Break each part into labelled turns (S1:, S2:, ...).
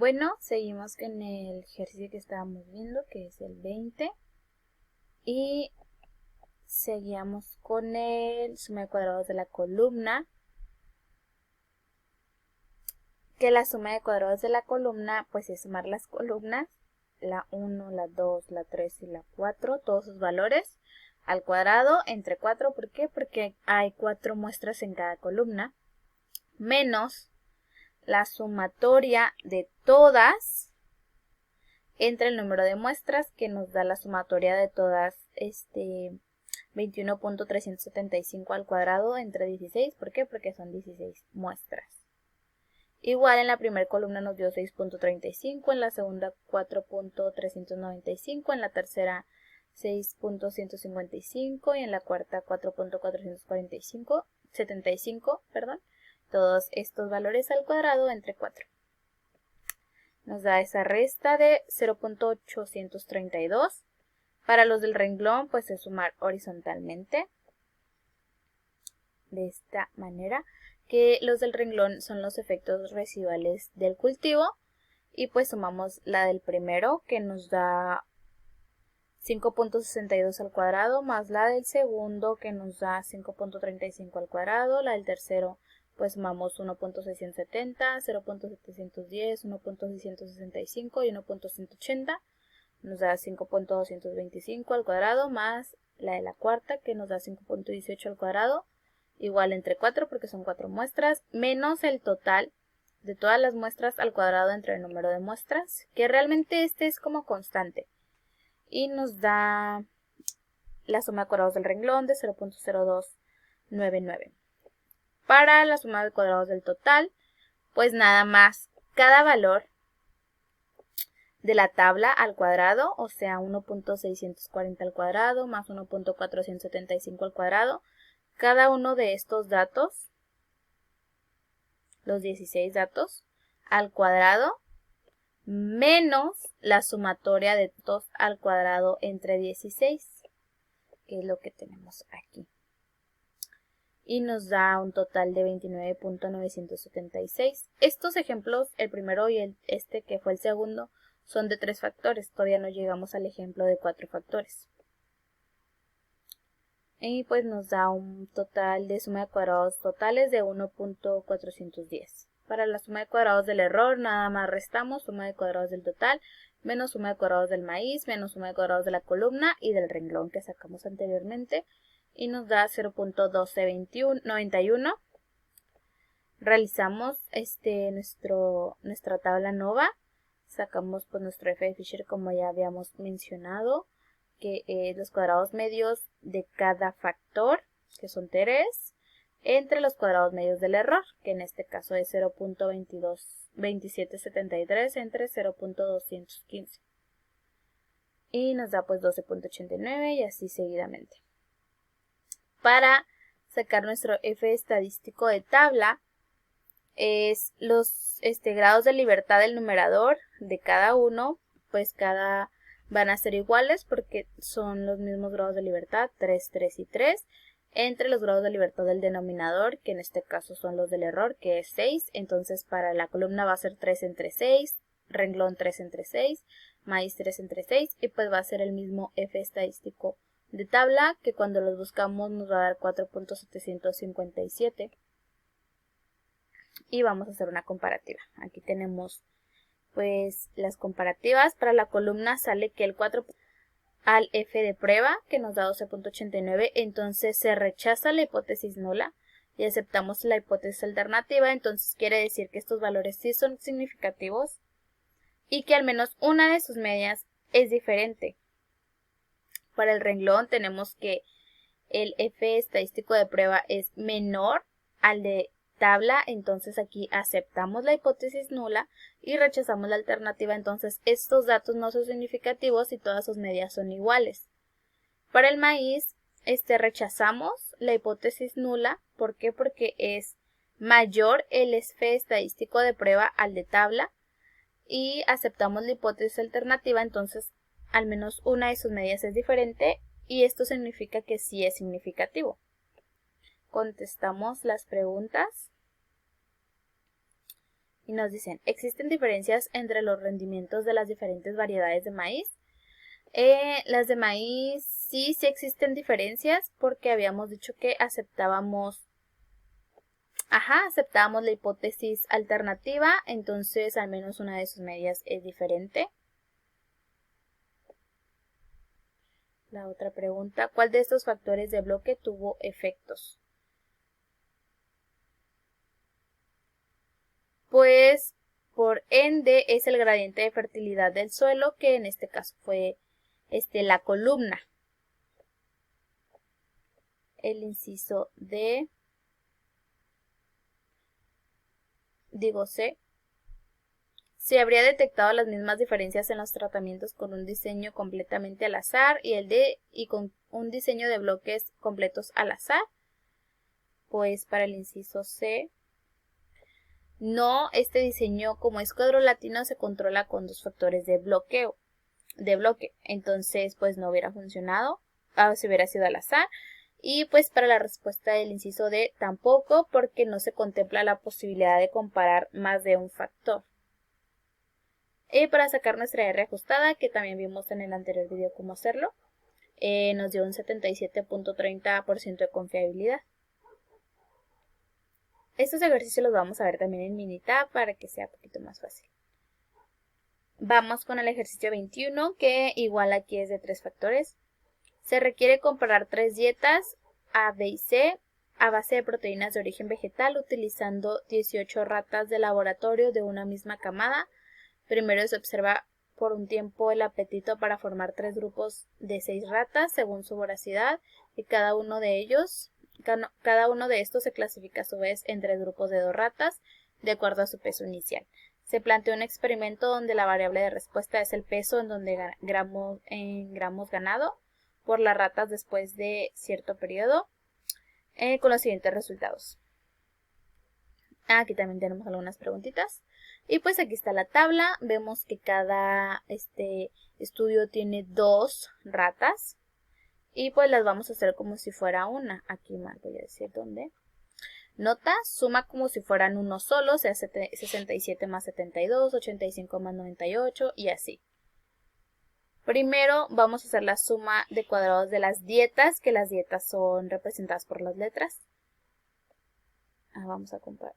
S1: Bueno, seguimos con el ejercicio que estábamos viendo, que es el 20. Y seguíamos con el suma de cuadrados de la columna. Que la suma de cuadrados de la columna, pues es sumar las columnas, la 1, la 2, la 3 y la 4, todos sus valores, al cuadrado entre 4. ¿Por qué? Porque hay 4 muestras en cada columna, menos la sumatoria de todas entre el número de muestras, que nos da la sumatoria de todas 21.375 al cuadrado entre 16. ¿Por qué? Porque son 16 muestras. Igual en la primera columna nos dio 6.35, en la segunda 4.395, en la tercera 6.155 y en la cuarta 4.475, todos estos valores al cuadrado entre 4. Nos da esa resta de 0.832. Para los del renglón, pues es sumar horizontalmente. De esta manera, que los del renglón son los efectos residuales del cultivo. Y pues sumamos la del primero, que nos da 5.62 al cuadrado, más la del segundo, que nos da 5.35 al cuadrado. La del tercero, pues sumamos 1.670, 0.710, 1.665 y 1.180. Nos da 5.225 al cuadrado, más la de la cuarta, que nos da 5.18 al cuadrado, igual entre 4 porque son 4 muestras, menos el total de todas las muestras al cuadrado entre el número de muestras, que realmente este es como constante. Y nos da la suma de cuadrados del renglón de 0.0299. Para la suma de cuadrados del total, pues nada más cada valor de la tabla al cuadrado, o sea 1.640 al cuadrado más 1.475 al cuadrado. Cada uno de estos datos, los 16 datos, al cuadrado, menos la sumatoria de todos al cuadrado entre 16, que es lo que tenemos aquí. Y nos da un total de 29.976. Estos ejemplos, el primero y este que fue el segundo, son de 3 factores. Todavía no llegamos al ejemplo de 4 factores. Y pues nos da un total de suma de cuadrados totales de 1.410. Para la suma de cuadrados del error, nada más restamos suma de cuadrados del total, menos suma de cuadrados del maíz, menos suma de cuadrados de la columna y del renglón que sacamos anteriormente. Y nos da 0.1291. Realizamos nuestra tabla nova. Sacamos pues nuestro f de Fisher como ya habíamos mencionado, que es los cuadrados medios de cada factor, que son 3, entre los cuadrados medios del error, que en este caso es 0.2773 entre 0.215. Y nos da pues 12.89 y así seguidamente. Para sacar nuestro f estadístico de tabla, es los grados de libertad del numerador de cada uno, pues van a ser iguales porque son los mismos grados de libertad, 3, 3 y 3, entre los grados de libertad del denominador, que en este caso son los del error, que es 6, entonces para la columna va a ser 3 entre 6, renglón 3 entre 6, maíz 3 entre 6, y pues va a ser el mismo f estadístico de tabla, que cuando los buscamos nos va a dar 4.757. Y vamos a hacer una comparativa. Aquí tenemos pues las comparativas. Para la columna sale que el 4 al f de prueba, que nos da 12.89, entonces se rechaza la hipótesis nula y aceptamos la hipótesis alternativa. Entonces quiere decir que estos valores sí son significativos y que al menos una de sus medias es diferente. Para el renglón tenemos que el f estadístico de prueba es menor al de tabla, entonces aquí aceptamos la hipótesis nula y rechazamos la alternativa, entonces estos datos no son significativos y todas sus medias son iguales. Para el maíz, rechazamos la hipótesis nula. ¿Por qué? Porque es mayor el f estadístico de prueba al de tabla y aceptamos la hipótesis alternativa, entonces al menos una de sus medias es diferente y esto significa que sí es significativo. Contestamos las preguntas y nos dicen, ¿existen diferencias entre los rendimientos de las diferentes variedades de maíz? Las de maíz sí existen diferencias porque habíamos dicho que aceptábamos la hipótesis alternativa, entonces al menos una de sus medidas es diferente. La otra pregunta, ¿cuál de estos factores de bloque tuvo efectos? Pues por ende es el gradiente de fertilidad del suelo, que en este caso fue la columna. El inciso D, C, se habría detectado las mismas diferencias en los tratamientos con un diseño completamente al azar y con un diseño de bloques completos al azar. Pues para el inciso C, no, este diseño como es cuadrolatino se controla con dos factores de bloque, entonces pues no hubiera funcionado, si hubiera sido al azar. Y pues para la respuesta del inciso D tampoco, porque no se contempla la posibilidad de comparar más de un factor. Y para sacar nuestra R ajustada, que también vimos en el anterior video cómo hacerlo, nos dio un 77.30% de confiabilidad. Estos ejercicios los vamos a ver también en Minitab para que sea un poquito más fácil. Vamos con el ejercicio 21, que igual aquí es de 3 factores. Se requiere comparar 3 dietas A, B y C a base de proteínas de origen vegetal utilizando 18 ratas de laboratorio de una misma camada. Primero se observa por un tiempo el apetito para formar 3 grupos de 6 ratas según su voracidad y cada uno de estos se clasifica a su vez en 3 grupos de 2 ratas de acuerdo a su peso inicial. Se plantea un experimento donde la variable de respuesta es el peso en gramos ganado por las ratas después de cierto periodo, con los siguientes resultados. Aquí también tenemos algunas preguntitas. Y pues aquí está la tabla. Vemos que cada estudio tiene 2 ratas. Y pues las vamos a hacer como si fuera una. Aquí más voy a decir dónde. Nota, suma como si fueran uno solo, o sea, 67 más 72, 85 más 98 y así. Primero vamos a hacer la suma de cuadrados de las dietas, que las dietas son representadas por las letras. Vamos a comparar,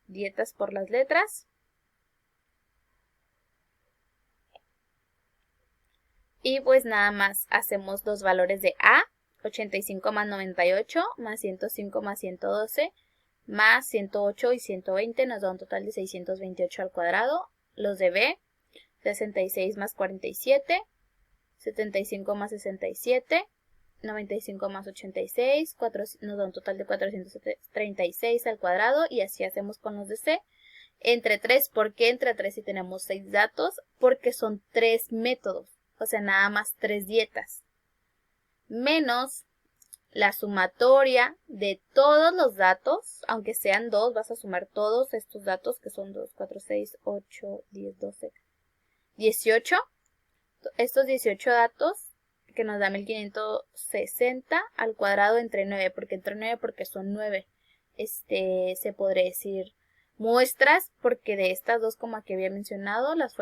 S1: dietas por las letras. Y pues nada más hacemos los valores de A, 85 más 98, más 105 más 112, más 108 y 120, nos da un total de 628 al cuadrado. Los de B, 66 más 47, 75 más 67, 95 más 86, nos da un total de 436 al cuadrado, y así hacemos con los de C. Entre 3, ¿por qué entre 3 si tenemos 6 datos? Porque son 3 métodos, o sea, nada más 3 dietas, menos la sumatoria de todos los datos, aunque sean 2, vas a sumar todos estos datos que son 2, 4, 6, 8, 10, 12, 18. Estos 18 datos que nos da 1560 al cuadrado entre 9, porque son 9. Se podría decir muestras, porque de estas dos, como que había mencionado, las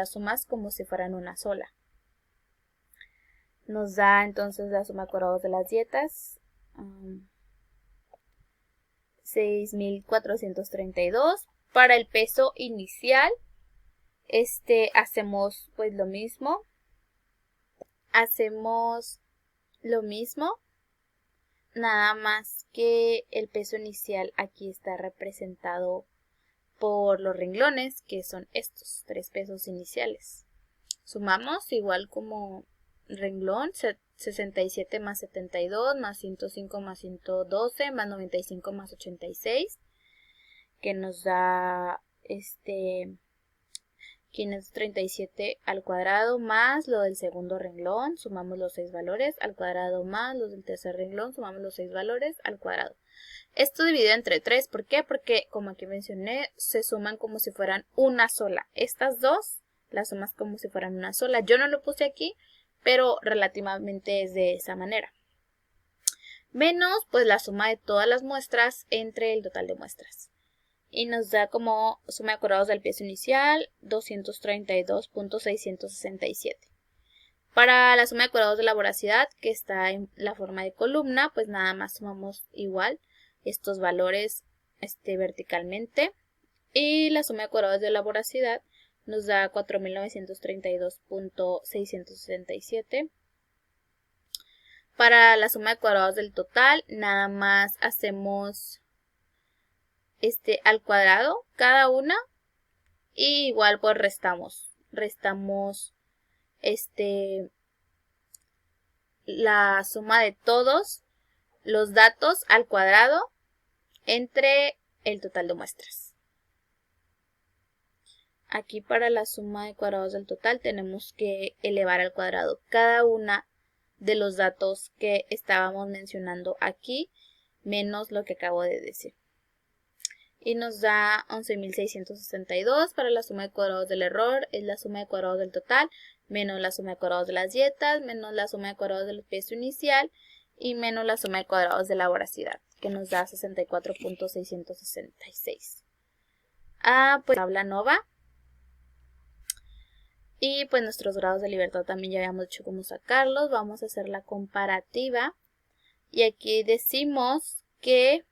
S1: sumas como si fueran una sola. Nos da entonces la suma de cuadrados de las dietas, 6.432. Para el peso inicial, hacemos pues lo mismo. Nada más que el peso inicial aquí está representado por los renglones, que son estos 3 pesos iniciales. Sumamos igual como renglón, 67 más 72, más 105 más 112, más 95 más 86, que nos da 537 al cuadrado, más lo del segundo renglón, sumamos los 6 valores al cuadrado, más los del tercer renglón, sumamos los 6 valores al cuadrado. Esto dividido entre 3, ¿por qué? Porque, como aquí mencioné, se suman como si fueran una sola. Estas dos las sumas como si fueran una sola. Yo no lo puse aquí, pero relativamente es de esa manera. Menos, pues, la suma de todas las muestras entre el total de muestras. y nos da como suma de cuadrados del peso inicial 232.667. Para la suma de cuadrados de la voracidad, que está en la forma de columna, pues nada más sumamos igual estos valores verticalmente. Y la suma de cuadrados de la voracidad nos da 4.932.667. Para la suma de cuadrados del total, nada más hacemos al cuadrado cada una y igual pues restamos la suma de todos los datos al cuadrado entre el total de muestras. Aquí para la suma de cuadrados del total tenemos que elevar al cuadrado cada una de los datos que estábamos mencionando aquí, menos lo que acabo de decir. Y nos da 11.662 para la suma de cuadrados del error, es la suma de cuadrados del total, menos la suma de cuadrados de las dietas, menos la suma de cuadrados del peso inicial y menos la suma de cuadrados de la voracidad, que nos da 64.666. Pues tabla nova. Y pues nuestros grados de libertad también ya habíamos dicho cómo sacarlos. Vamos a hacer la comparativa. Y aquí decimos que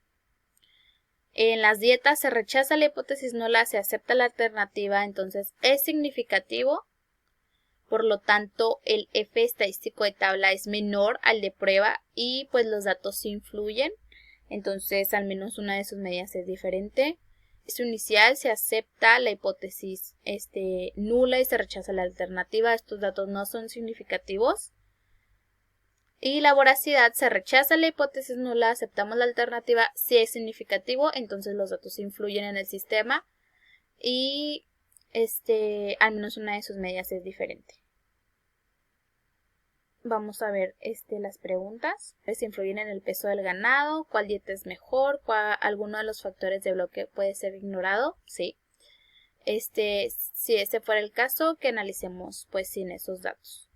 S1: en las dietas se rechaza la hipótesis nula, se acepta la alternativa, entonces es significativo. Por lo tanto, el F estadístico de tabla es menor al de prueba y pues los datos sí influyen. Entonces, al menos una de sus medidas es diferente. Peso inicial se acepta la hipótesis nula y se rechaza la alternativa. Estos datos no son significativos. Y la voracidad se rechaza la hipótesis nula, aceptamos la alternativa, si es significativo, entonces los datos influyen en el sistema y al menos una de sus medidas es diferente. Vamos a ver las preguntas. Si influyen en el peso del ganado, cuál dieta es mejor, alguno de los factores de bloque puede ser ignorado, sí. Si ese fuera el caso, que analicemos pues sin esos datos.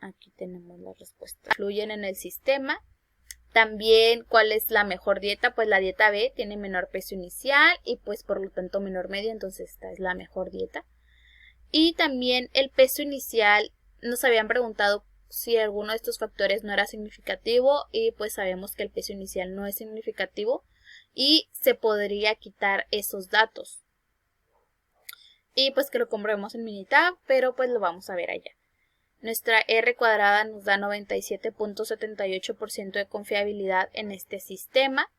S1: Aquí tenemos la respuesta. Influyen en el sistema. También, ¿cuál es la mejor dieta? Pues la dieta B tiene menor peso inicial y pues por lo tanto menor medio, entonces esta es la mejor dieta. Y también el peso inicial, nos habían preguntado si alguno de estos factores no era significativo y pues sabemos que el peso inicial no es significativo y se podría quitar esos datos. Y pues que lo comprobemos en Minitab, pero pues lo vamos a ver allá. Nuestra R cuadrada nos da 97.78% de confiabilidad en este sistema.